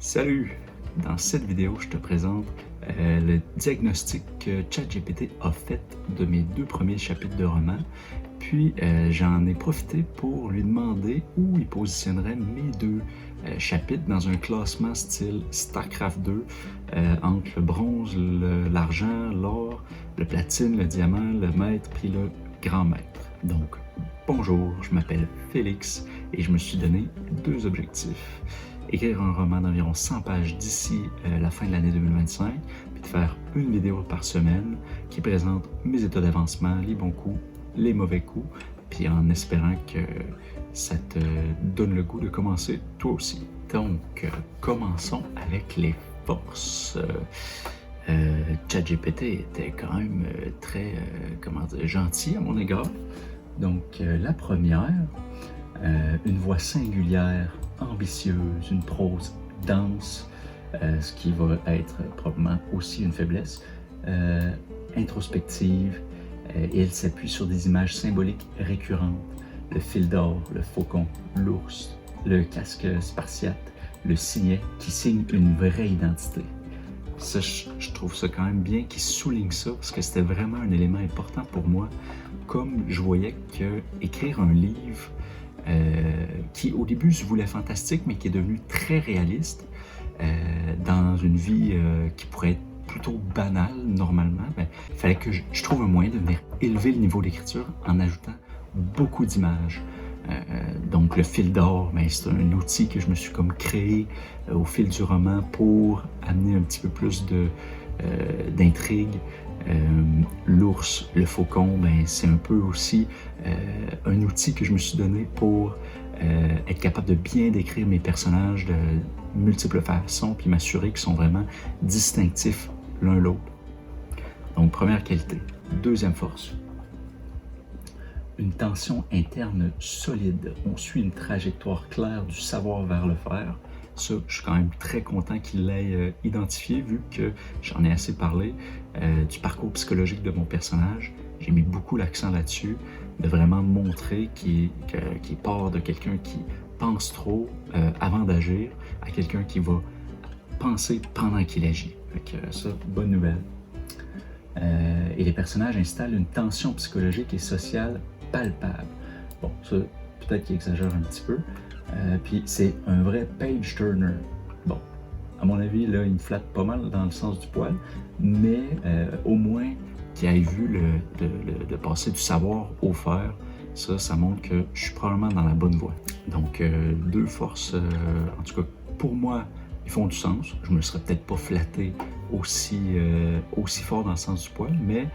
Salut! Dans cette vidéo, je te présente le diagnostic que ChatGPT a fait de mes 2 premiers chapitres de roman. Puis j'en ai profité pour lui demander où il positionnerait mes 2 chapitres dans un classement style StarCraft 2 entre le bronze, l'argent, l'or, le platine, le diamant, le maître puis le grand maître. Donc bonjour, je m'appelle Félix et je me suis donné 2 objectifs. Écrire un roman d'environ 100 pages d'ici la fin de l'année 2025, puis de faire une vidéo par semaine qui présente mes états d'avancement, les bons coups, les mauvais coups, puis en espérant que ça te donne le goût de commencer toi aussi. Donc, commençons avec les forces. ChatGPT était quand même très, gentil à mon égard. Donc, la première, une voix singulière, ambitieuse, une prose dense, ce qui va être probablement aussi une faiblesse, introspective, et elle s'appuie sur des images symboliques récurrentes, le fil d'or, le faucon, l'ours, le casque spartiate, le signet qui signe une vraie identité. Ça, je trouve ça quand même bien qu'il souligne ça, parce que c'était vraiment un élément important pour moi, comme je voyais que écrire un livre qui au début se voulait fantastique, mais qui est devenu très réaliste dans une vie qui pourrait être plutôt banale normalement, il fallait que je trouve un moyen de venir élever le niveau d'écriture en ajoutant beaucoup d'images. Donc le fil d'or, c'est un outil que je me suis comme créé au fil du roman pour amener un petit peu plus d'intrigue. L'ours, le faucon, c'est un peu aussi un outil que je me suis donné pour être capable de bien décrire mes personnages de multiples façons, puis m'assurer qu'ils sont vraiment distinctifs l'un l'autre. Donc, première qualité. Deuxième force, une tension interne solide. On suit une trajectoire claire du savoir vers le faire. Ça, je suis quand même très content qu'il l'ait identifié, vu que j'en ai assez parlé du parcours psychologique de mon personnage. J'ai mis beaucoup l'accent là-dessus, de vraiment montrer qu'il part de quelqu'un qui pense trop avant d'agir à quelqu'un qui va penser pendant qu'il agit. Fait que ça, bonne nouvelle. Et les personnages installent une tension psychologique et sociale palpable. Bon, ça, peut-être qu'il exagère un petit peu. Puis c'est un vrai page turner. Bon, à mon avis, là, il me flatte pas mal dans le sens du poil, mais au moins qu'il ait vu de passer du savoir au faire, ça montre que je suis probablement dans la bonne voie. Donc, 2 forces, en tout cas, pour moi, ils font du sens. Je me serais peut-être pas flatté aussi fort dans le sens du poil, mais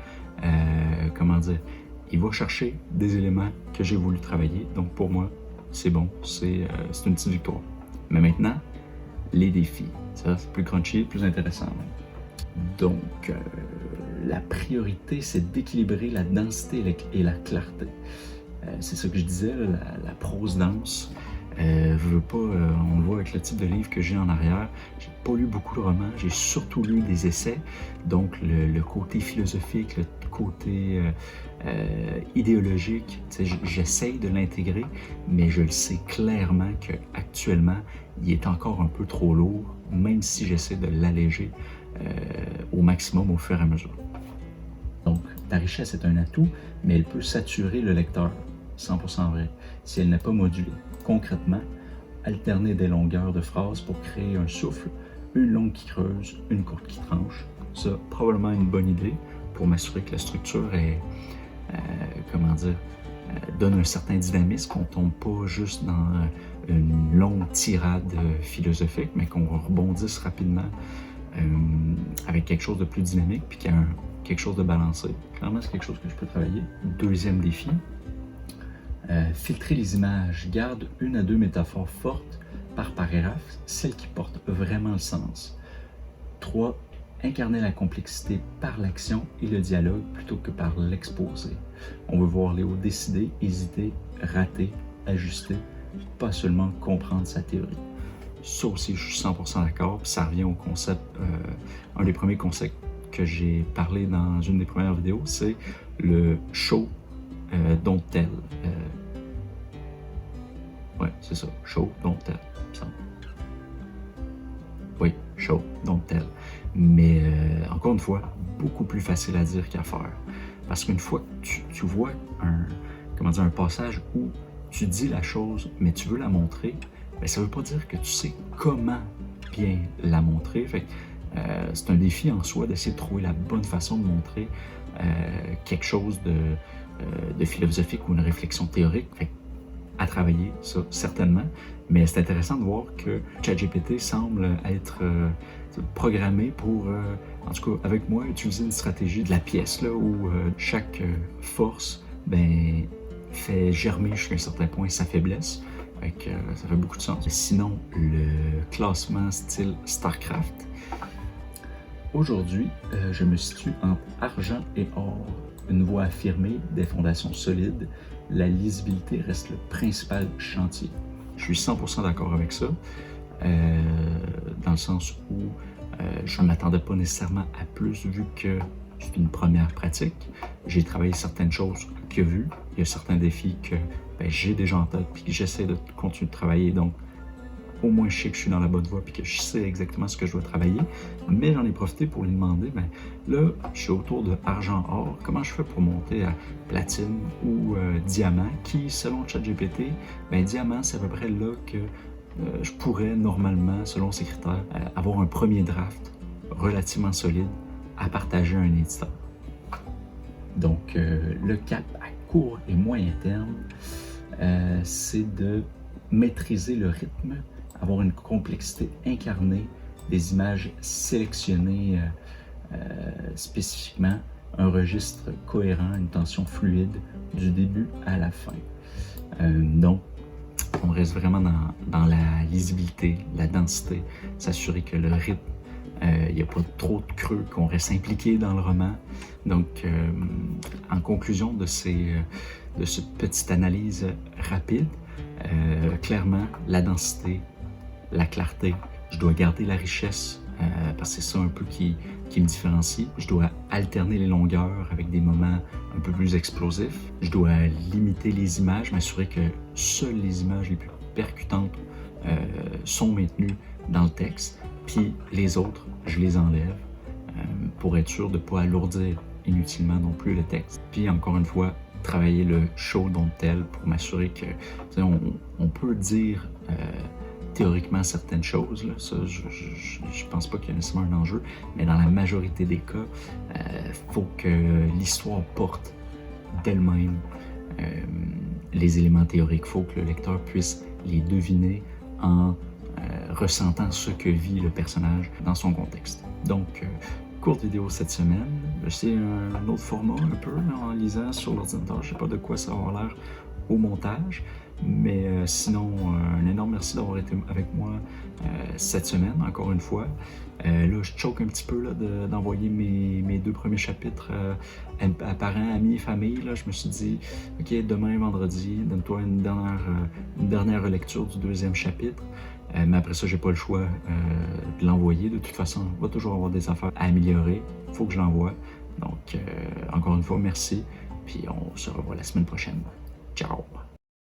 il va chercher des éléments que j'ai voulu travailler. Donc pour moi, c'est bon, c'est une petite victoire. Mais maintenant, les défis. Ça, c'est plus crunchy, plus intéressant même. Donc, la priorité, c'est d'équilibrer la densité et la clarté. C'est ça que je disais, la prose dense. Je veux pas, on le voit avec le type de livre que j'ai en arrière. J'ai pas lu beaucoup de romans, j'ai surtout lu des essais. Donc le côté philosophique, le côté idéologique, j'essaye de l'intégrer, mais je le sais clairement qu'actuellement, il est encore un peu trop lourd, même si j'essaie de l'alléger au maximum au fur et à mesure. Donc, ta richesse est un atout, mais elle peut saturer le lecteur, 100% vrai, si elle n'est pas modulée. Concrètement, alterner des longueurs de phrases pour créer un souffle, une longue qui creuse, une courte qui tranche. Ça, probablement une bonne idée pour m'assurer que la structure est, donne un certain dynamisme, qu'on tombe pas juste dans une longue tirade philosophique, mais qu'on rebondisse rapidement avec quelque chose de plus dynamique, puis qu'il y a quelque chose de balancé. Clairement, c'est quelque chose que je peux travailler. Deuxième défi, filtrer les images. Garde 1 à 2 métaphores fortes par paragraphe, celles qui portent vraiment le sens. 3. Incarner la complexité par l'action et le dialogue plutôt que par l'exposé. On veut voir Léo décider, hésiter, rater, ajuster, pas seulement comprendre sa théorie. Ça aussi, je suis 100% d'accord, puis ça revient au concept, un des premiers concepts que j'ai parlé dans une des premières vidéos, c'est le show don't tell. Ouais, c'est ça, show don't tell, il me semble. Oui, show, donc tel. Mais encore une fois, beaucoup plus facile à dire qu'à faire. Parce qu'une fois que tu vois un passage où tu dis la chose, mais tu veux la montrer, ben, ça ne veut pas dire que tu sais comment bien la montrer. Fait c'est un défi en soi d'essayer de trouver la bonne façon de montrer quelque chose de philosophique ou une réflexion théorique. Fait à travailler, ça, certainement. Mais c'est intéressant de voir que ChatGPT semble être programmé pour, en tout cas avec moi, utiliser une stratégie de la pièce, là, où chaque force fait germer jusqu'à un certain point sa faiblesse. Fait que, ça fait beaucoup de sens. Sinon, le classement style StarCraft. Aujourd'hui, je me situe entre argent et or. Une voie affirmée, des fondations solides, la lisibilité reste le principal chantier. Je suis 100% d'accord avec ça, dans le sens où je ne m'attendais pas nécessairement à plus vu que c'est une première pratique. J'ai travaillé certaines choses que vues, il y a certains défis que j'ai déjà en tête puis que j'essaie de continuer de travailler, donc au moins je sais que je suis dans la bonne voie puis que je sais exactement ce que je dois travailler, mais j'en ai profité pour lui demander, là, je suis autour de argent-or, comment je fais pour monter à platine ou diamant, qui, selon ChatGPT, diamant, c'est à peu près là que je pourrais normalement, selon ses critères, avoir un premier draft relativement solide à partager à un éditeur. Donc, le cap à court et moyen terme, c'est de maîtriser le rythme, avoir une complexité incarnée, des images sélectionnées spécifiquement, un registre cohérent, une tension fluide du début à la fin. Donc, on reste vraiment dans la lisibilité, la densité, s'assurer que le rythme, il n'y a pas trop de creux, qu'on reste impliqué dans le roman. Donc, en conclusion de cette petite analyse rapide, clairement, la densité, la clarté, je dois garder la richesse, parce que c'est ça un peu qui me différencie. Je dois alterner les longueurs avec des moments un peu plus explosifs. Je dois limiter les images, m'assurer que seules les images les plus percutantes sont maintenues dans le texte, puis les autres, je les enlève pour être sûr de ne pas alourdir inutilement non plus le texte. Puis encore une fois, travailler le show dont tel pour m'assurer que on peut dire théoriquement certaines choses, là, ça je pense pas qu'il y a nécessairement un enjeu, mais dans la majorité des cas, faut que l'histoire porte d'elle-même les éléments théoriques. Faut que le lecteur puisse les deviner en ressentant ce que vit le personnage dans son contexte. Donc, courte vidéo cette semaine. C'est un autre format un peu en lisant sur l'ordinateur. Je sais pas de quoi ça va avoir l'air au montage, mais sinon, un énorme merci d'avoir été avec moi cette semaine, encore une fois. Là, je choque un petit peu là, d'envoyer mes 2 premiers chapitres à parents, amis, famille. Là, je me suis dit, OK, demain, vendredi, donne-toi une dernière relecture du 2e chapitre. Mais après ça, j'ai pas le choix de l'envoyer. De toute façon, on va toujours avoir des affaires à améliorer. Il faut que je l'envoie. Donc, encore une fois, merci. Puis on se revoit la semaine prochaine. Ciao!